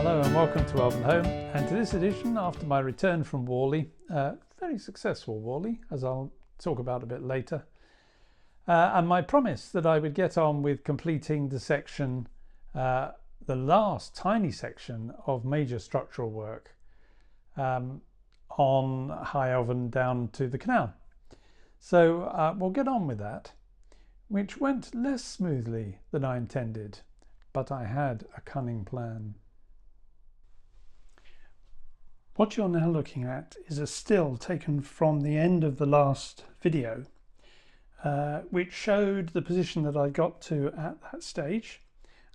Hello and welcome to Elvenhome, and to this edition after my return from Warley, very successful Warley, as I'll talk about a bit later, and my promise that I would get on with completing the section, the last tiny section of major structural work on High Elven down to the canal. So we'll get on with that, which went less smoothly than I intended, but I had a cunning plan. What you're now looking at is a still taken from the end of the last video, which showed the position that I got to at that stage.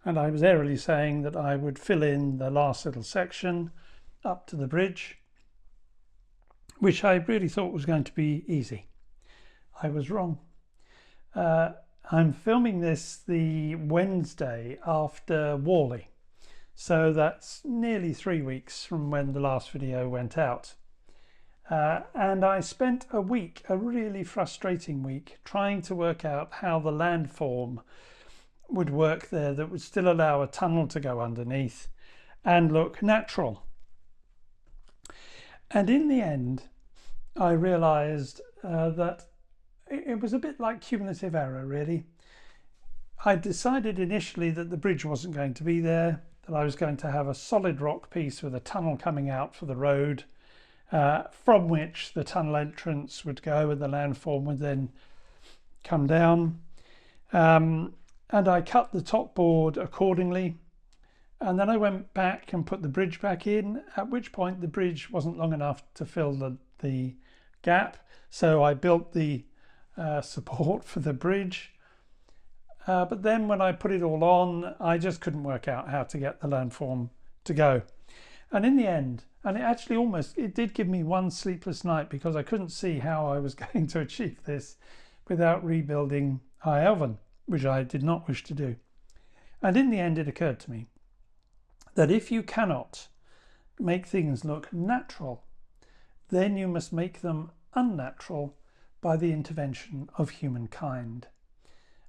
And I was airily saying that I would fill in the last little section up to the bridge, which I really thought was going to be easy. I was wrong. I'm filming this the Wednesday after Warley. So that's nearly 3 weeks from when the last video went out. And I spent a week, a really frustrating week, trying to work out how the landform would work there that would still allow a tunnel to go underneath and look natural. And in the end, I realized that it was a bit like cumulative error, really. I decided initially that the bridge wasn't going to be there, that I was going to have a solid rock piece with a tunnel coming out for the road, from which the tunnel entrance would go and the landform would then come down. And I cut the top board accordingly. And then I went back and put the bridge back in, at which point the bridge wasn't long enough to fill the gap. So I built the support for the bridge. But then when I put it all on, I just couldn't work out how to get the landform to go. And in the end, and it did give me one sleepless night because I couldn't see how I was going to achieve this without rebuilding High Elven, which I did not wish to do. And in the end, it occurred to me that if you cannot make things look natural, then you must make them unnatural by the intervention of humankind.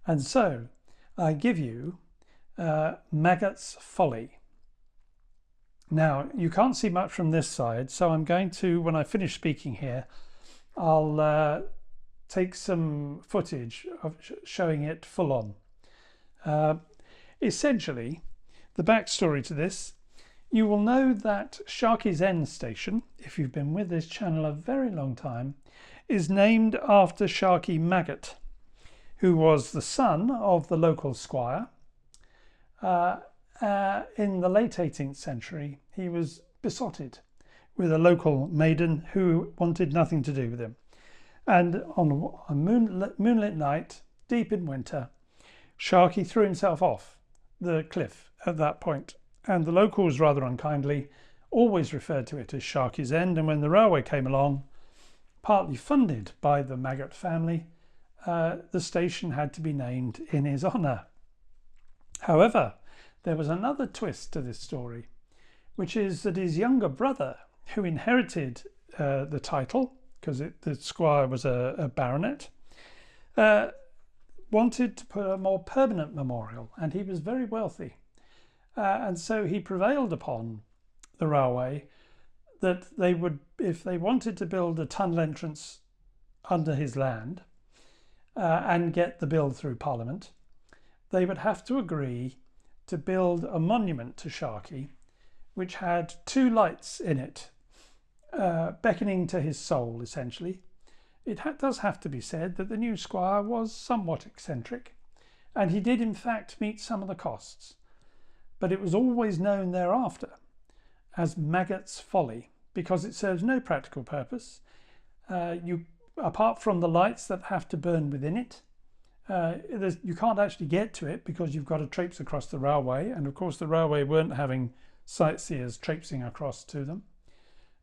And so I give you Maggot's Folly. Now, you can't see much from this side, so I'm going to, when I finish speaking here, I'll take some footage of showing it full on. Essentially, the backstory to this, you will know that Sharky's End station, if you've been with this channel a very long time, is named after Sharky Maggot, who was the son of the local squire. In the late 18th century, he was besotted with a local maiden who wanted nothing to do with him. And on a moonlit night, deep in winter, Sharky threw himself off the cliff at that point. And the locals, rather unkindly, always referred to it as Sharky's End. And when the railway came along, partly funded by the Maggot family, the station had to be named in his honour. However, there was another twist to this story, which is that his younger brother, who inherited the title, because the squire was a baronet, wanted to put a more permanent memorial, and he was very wealthy. And so he prevailed upon the railway that they would, if they wanted to build a tunnel entrance under his land, and get the bill through Parliament, they would have to agree to build a monument to Sharky, which had 2 lights in it, beckoning to his soul, essentially. It does have to be said that the new squire was somewhat eccentric, and he did in fact meet some of the costs, but it was always known thereafter as Maggot's Folly, because it serves no practical purpose. Apart from the lights that have to burn within it, you can't actually get to it because you've got to traipse across the railway, and of course the railway weren't having sightseers traipsing across to them.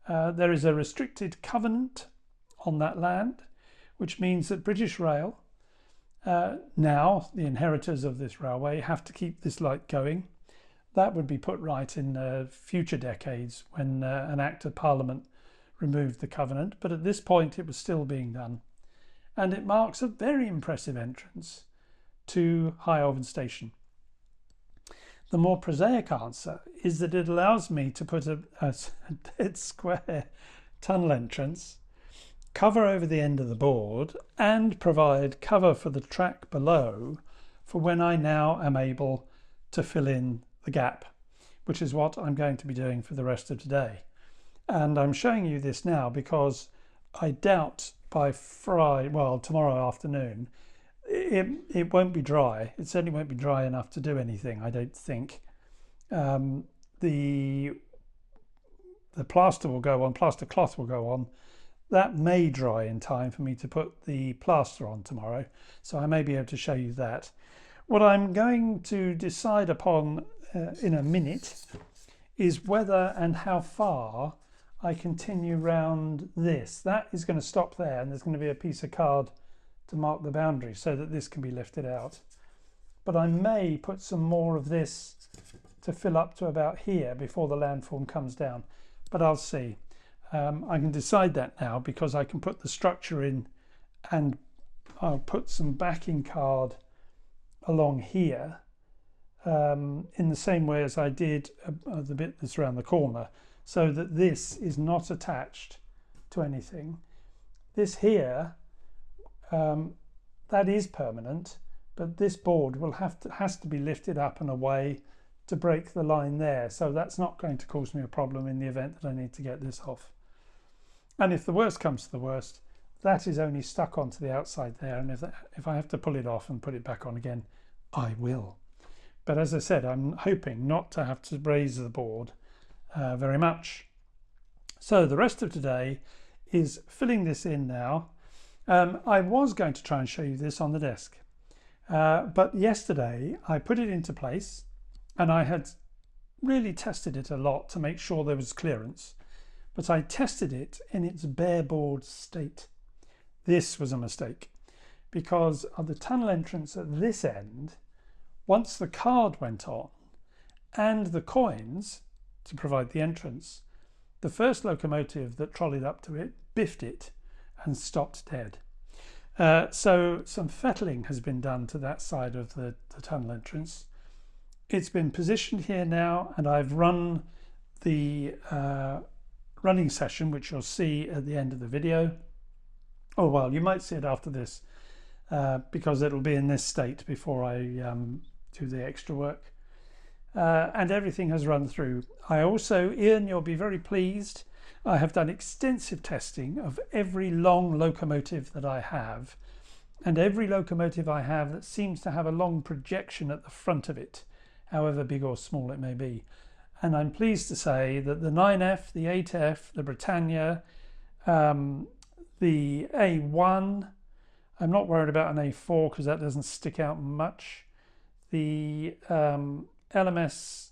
There is a restricted covenant on that land, which means that British Rail, now the inheritors of this railway, have to keep this light going. That would be put right in future decades when an Act of Parliament removed the covenant, but at this point it was still being done. And it marks a very impressive entrance to High Elven Station. The more prosaic answer is that it allows me to put a dead square tunnel entrance, cover over the end of the board, and provide cover for the track below for when I now am able to fill in the gap, which is what I'm going to be doing for the rest of today. And I'm showing you this now because I doubt by tomorrow afternoon, it won't be dry. It certainly won't be dry enough to do anything, I don't think. The plaster will go on, plaster cloth will go on. That may dry in time for me to put the plaster on tomorrow, so I may be able to show you that. What I'm going to decide upon in a minute is whether and how far I continue round this. That is going to stop there, and there's going to be a piece of card to mark the boundary so that this can be lifted out. But I may put some more of this to fill up to about here before the landform comes down, but I'll see. I can decide that now because I can put the structure in, and I'll put some backing card along here in the same way as I did the bit that's around the corner, so that this is not attached to anything. This here, that is permanent, but this board will has to be lifted up and away to break the line there, so that's not going to cause me a problem in the event that I need to get this off. And if the worst comes to the worst, that is only stuck onto the outside there, and if I have to pull it off and put it back on again, I will. But as I said, I'm hoping not to have to raise the board very much. So the rest of today is filling this in now. I was going to try and show you this on the desk, but yesterday I put it into place, and I had really tested it a lot to make sure there was clearance, but I tested it in its bare board state. This was a mistake, because of the tunnel entrance at this end, once the card went on and the coins to provide the entrance, the first locomotive that trolleyed up to it biffed it and stopped dead. So some fettling has been done to that side of the tunnel entrance. It's been positioned here now, and I've run the running session, which you'll see at the end of the video. Oh well, you might see it after this because it'll be in this state before I do the extra work. And everything has run through. I also, Ian, you'll be very pleased, I have done extensive testing of every long locomotive that I have, and every locomotive I have that seems to have a long projection at the front of it, however big or small it may be. And I'm pleased to say that the 9F, the 8F, the Britannia, the A1, I'm not worried about an A4 because that doesn't stick out much. The LMS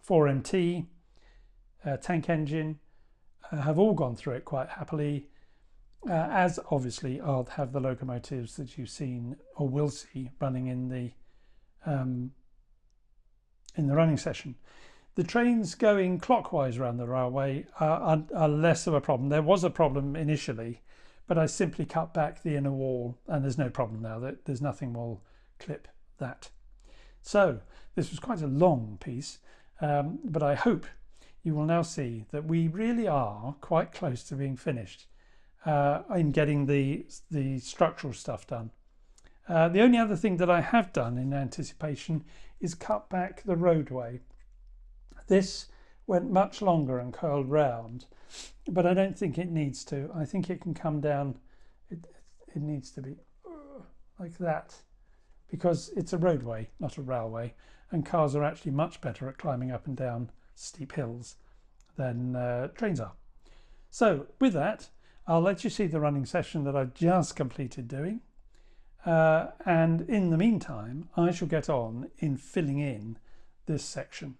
4MT tank engine have all gone through it quite happily, as obviously I'll have the locomotives that you've seen or will see running in the running session. The trains going clockwise around the railway are less of a problem. There was a problem initially, but I simply cut back the inner wall, and there's no problem now. There's nothing will clip that. So this was quite a long piece, but I hope you will now see that we really are quite close to being finished in getting the structural stuff done. The only other thing that I have done in anticipation is cut back the roadway. This went much longer and curled round, but I don't think it needs to. I think it can come down, it needs to be like that, because it's a roadway, not a railway, and cars are actually much better at climbing up and down steep hills than trains are. So with that, I'll let you see the running session that I've just completed doing. And in the meantime, I shall get on in filling in this section.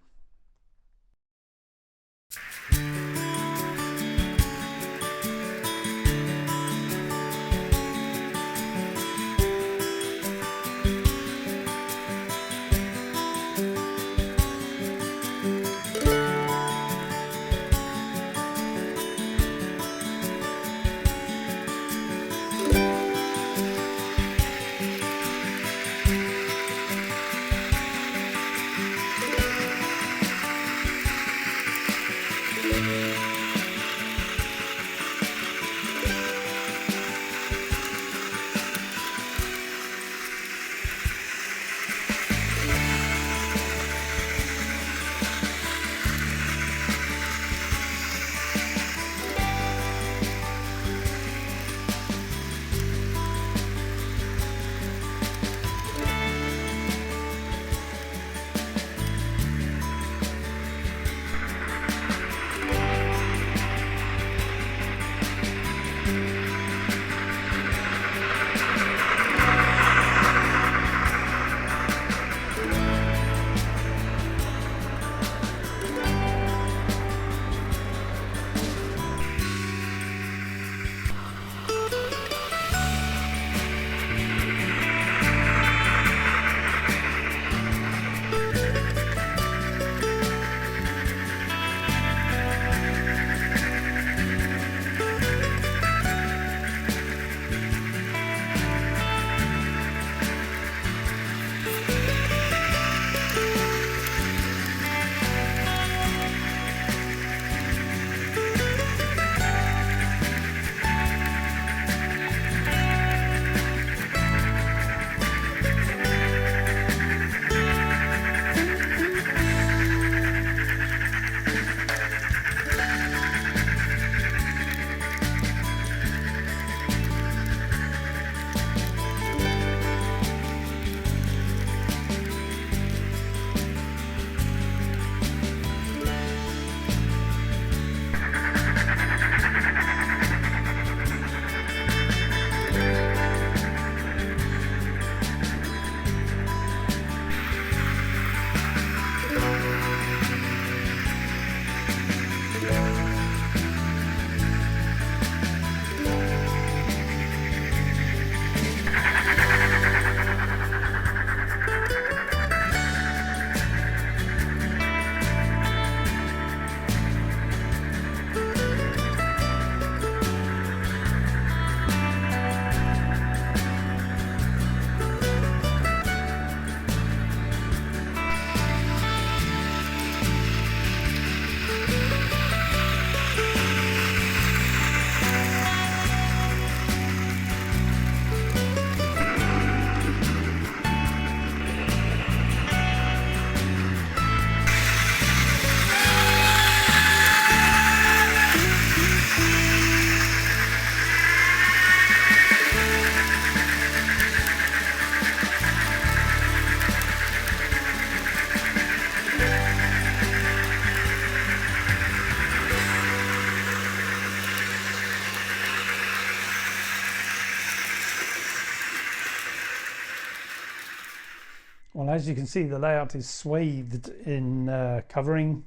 Well, as you can see, the layout is swathed in covering.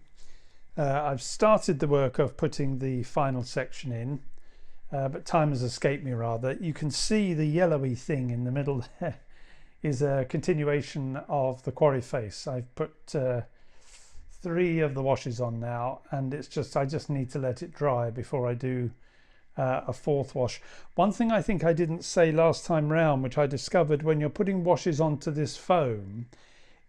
I've started the work of putting the final section in, but time has escaped me rather. You can see the yellowy thing in the middle there is a continuation of the quarry face. I've put 3 of the washes on now, and I just need to let it dry before I do a 4th wash. One thing I think I didn't say last time round, which I discovered when you're putting washes onto this foam,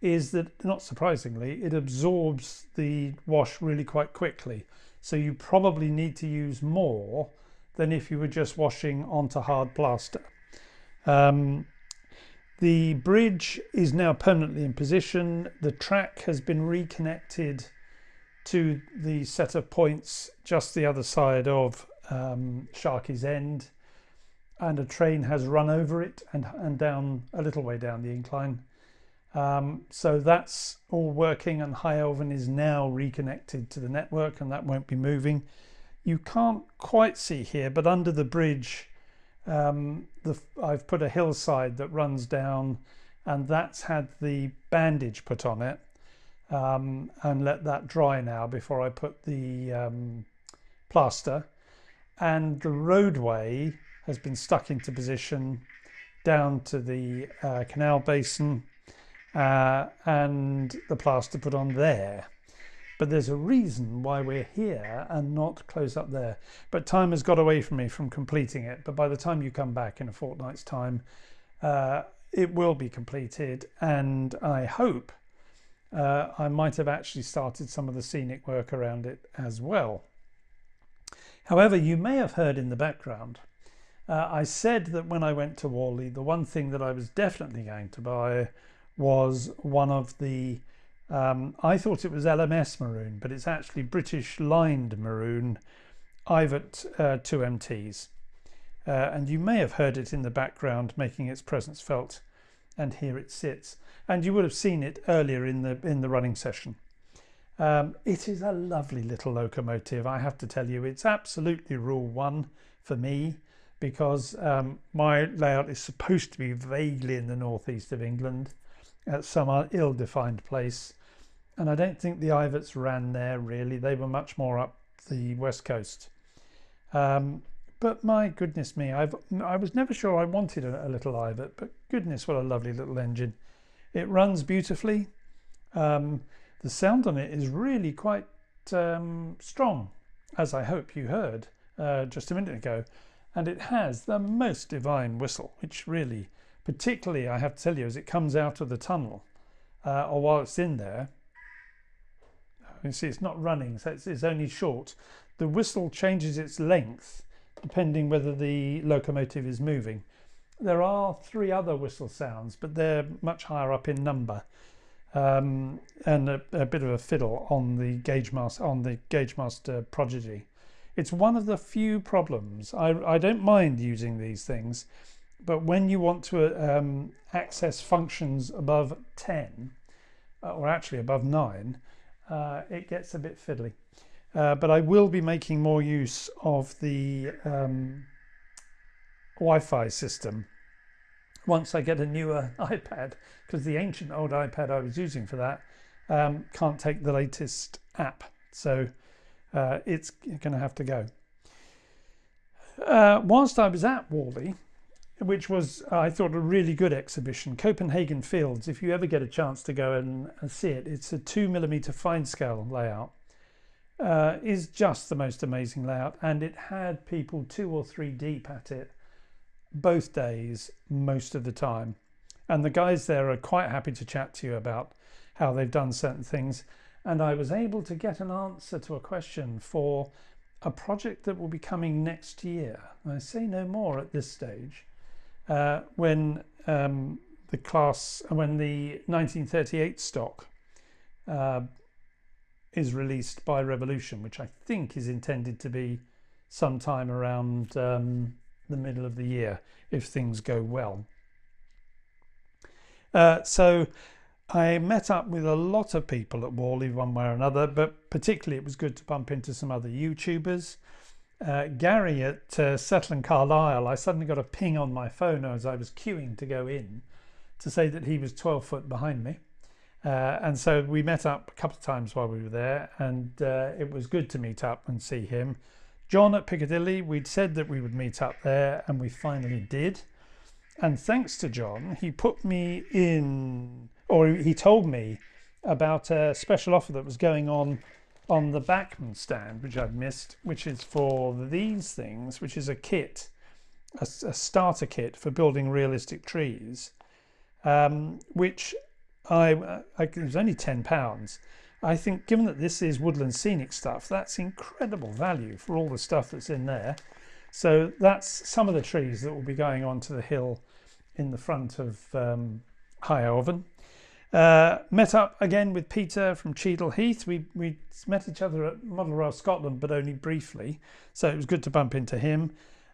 is that, not surprisingly, it absorbs the wash really quite quickly. So you probably need to use more than if you were just washing onto hard plaster. The bridge is now permanently in position. The track has been reconnected to the set of points just the other side of Sharky's End, and a train has run over it and down a little way down the incline. So that's all working, and High Elven is now reconnected to the network, and that won't be moving. You can't quite see here, but under the bridge I've put a hillside that runs down, and that's had the bandage put on it, and let that dry now before I put the plaster. And the roadway has been stuck into position down to the canal basin, and the plaster put on there. But there's a reason why we're here and not close up there. But time has got away from me from completing it. But by the time you come back in a fortnight's time, it will be completed. And I hope I might have actually started some of the scenic work around it as well. However, you may have heard in the background, I said that when I went to Warley, the one thing that I was definitely going to buy was one of the I thought it was LMS maroon, but it's actually British lined maroon Ivet 2MTs. And you may have heard it in the background making its presence felt, and here it sits. And you would have seen it earlier in the running session. It is a lovely little locomotive, I have to tell you. It's absolutely rule 1 for me, because my layout is supposed to be vaguely in the northeast of England at some ill-defined place, and I don't think the Ivets ran there really. They were much more up the west coast. But my goodness me, I was never sure I wanted a little Ivet, but goodness, what a lovely little engine. It runs beautifully. The sound on it is really quite strong, as I hope you heard just a minute ago. And it has the most divine whistle, which really, particularly I have to tell you, as it comes out of the tunnel, or while it's in there, you see it's not running, so it's only short. The whistle changes its length depending whether the locomotive is moving. There are 3 other whistle sounds, but they're much higher up in number, and a bit of a fiddle on the gauge master Prodigy. It's one of the few problems. I don't mind using these things, but when you want to access functions above 10, or actually above 9, it gets a bit fiddly. But I will be making more use of the Wi-Fi system once I get a newer iPad, because the ancient old iPad I was using for that can't take the latest app, so it's going to have to go. Whilst I was at Warley, which was, I thought, a really good exhibition, Copenhagen Fields, if you ever get a chance to go and see it, it's a 2mm fine scale layout, is just the most amazing layout, and it had people 2 or 3 deep at it both days, most of the time. And the guys there are quite happy to chat to you about how they've done certain things. And I was able to get an answer to a question for a project that will be coming next year. I say no more at this stage. When the 1938 stock is released by Revolution, which I think is intended to be sometime around the middle of the year, if things go well. So I met up with a lot of people at Warley one way or another, but particularly it was good to bump into some other YouTubers. Gary at Settle and Carlisle, I suddenly got a ping on my phone as I was queuing to go in, to say that he was 12 foot behind me. And so we met up a couple of times while we were there, and it was good to meet up and see him. John at Piccadilly, we'd said that we would meet up there, and we finally did. And thanks to John, he put me in, or he told me about a special offer that was going on the Backman stand, which I'd missed, which is for these things, which is a kit, a starter kit for building realistic trees, which it was only £10. I think, given that this is woodland scenic stuff, that's incredible value for all the stuff that's in there. So that's some of the trees that will be going onto the hill in the front of High Elven. Met up again with Peter from Cheadle Heath. We met each other at Model Rail Scotland, but only briefly, so it was good to bump into him.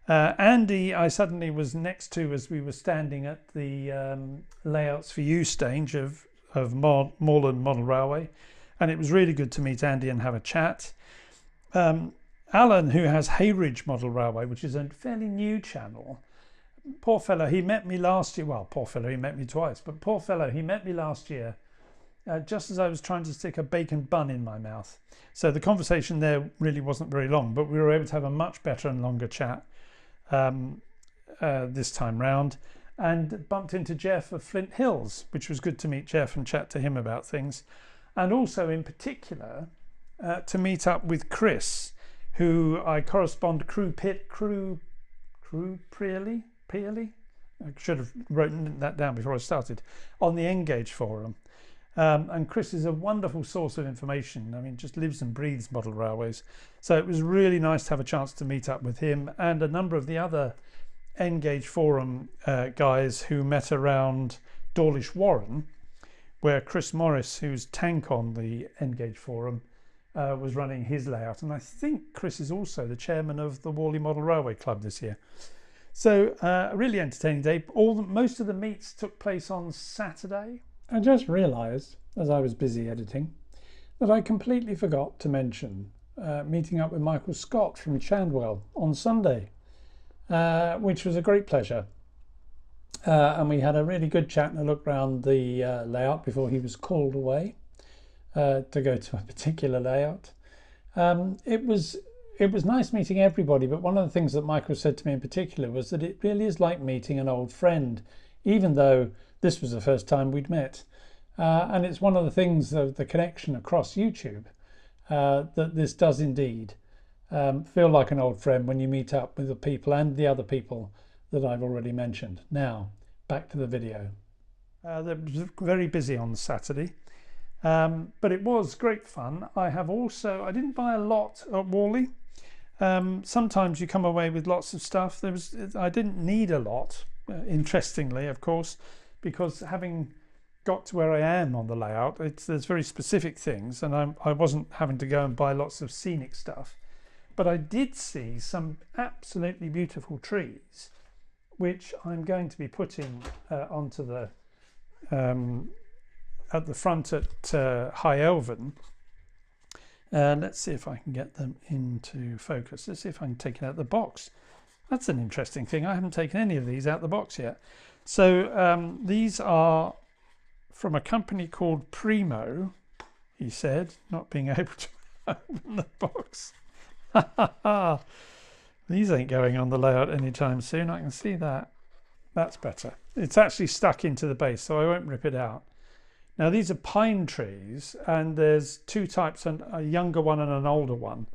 Andy, I suddenly was next to as we were standing at the Layouts for You stage of Moorland Model Railway, and it was really good to meet Andy and have a chat. Alan, who has Hayridge Model Railway, which is a fairly new channel. Poor fellow, he met me last year. Well, poor fellow, he met me twice, but poor fellow, he met me last year just as I was trying to stick a bacon bun in my mouth. So the conversation there really wasn't very long, but we were able to have a much better and longer chat this time round, and bumped into Jeff of Flint Hills, which was good to meet Jeff and chat to him about things. And also in particular to meet up with Chris, who I correspond Peerley. I should have written that down before I started, on the Engage forum. And Chris is a wonderful source of information. I mean, just lives and breathes model railways. So it was really nice to have a chance to meet up with him and a number of the other Engage forum guys who met around Dawlish Warren, where Chris Morris, who's tank on the Engage forum, was running his layout. And I think Chris is also the chairman of the Warley Model Railway Club this year. So a really entertaining day. Most of the meets took place on Saturday. I just realised, as I was busy editing, that I completely forgot to mention meeting up with Michael Scott from Chandwell on Sunday, which was a great pleasure. And we had a really good chat and a look around the layout before he was called away to go to a particular layout. It was nice meeting everybody, but one of the things that Michael said to me in particular was that it really is like meeting an old friend, even though this was the first time we'd met. And it's one of the things of the connection across YouTube that this does indeed feel like an old friend when you meet up with the people and the other people that I've already mentioned. Now, back to the video. They were very busy on Saturday, but it was great fun. I didn't buy a lot at Warley. Sometimes you come away with lots of stuff. I didn't need a lot, interestingly, of course, because having got to where I am on the layout, there's very specific things, and I wasn't having to go and buy lots of scenic stuff. But I did see some absolutely beautiful trees, which I'm going to be putting onto the at the front at High Elven. Let's see if I can get them into focus. Let's see if I can take it out of the box. That's an interesting thing. I haven't taken any of these out of the box yet. So these are from a company called Primo, he said, not being able to open the box. These ain't going on the layout anytime soon. I can see that. That's better. It's actually stuck into the base, so I won't rip it out. Now these are pine trees, and there's two types, a younger one and an older one,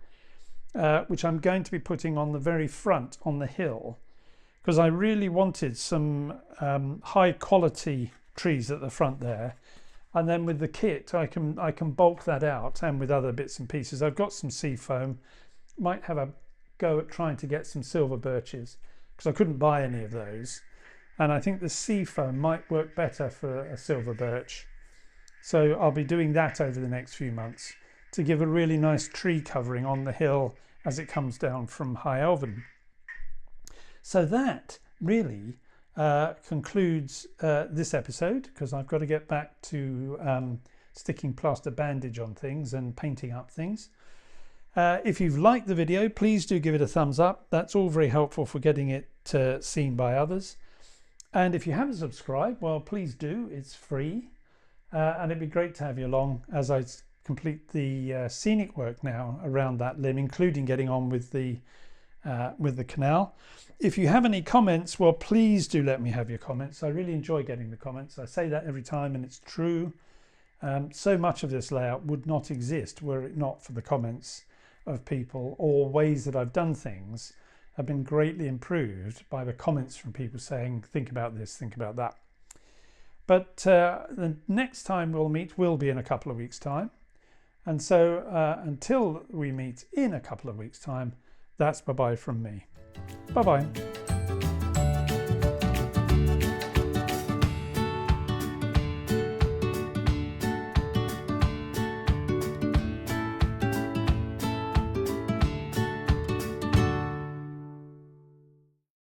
which I'm going to be putting on the very front on the hill, because I really wanted some high quality trees at the front there, and then with the kit I can bulk that out, and with other bits and pieces. I've got some sea foam, might have a go at trying to get some silver birches, because I couldn't buy any of those, and I think the sea foam might work better for a silver birch. So I'll be doing that over the next few months to give a really nice tree covering on the hill as it comes down from High Elven. So that really concludes this episode, because I've got to get back to sticking plaster bandage on things and painting up things. If you've liked the video, please do give it a thumbs up. That's all very helpful for getting it seen by others. And if you haven't subscribed, well, please do. It's free. And it'd be great to have you along as I complete the scenic work now around that limb, including getting on with the canal. If you have any comments, well, please do let me have your comments. I really enjoy getting the comments. I say that every time, and it's true. So much of this layout would not exist were it not for the comments of people, or ways that I've done things have been greatly improved by the comments from people saying, think about this, think about that. But the next time we'll meet will be in a couple of weeks' time. And so until we meet in a couple of weeks' time, that's bye-bye from me. Bye-bye.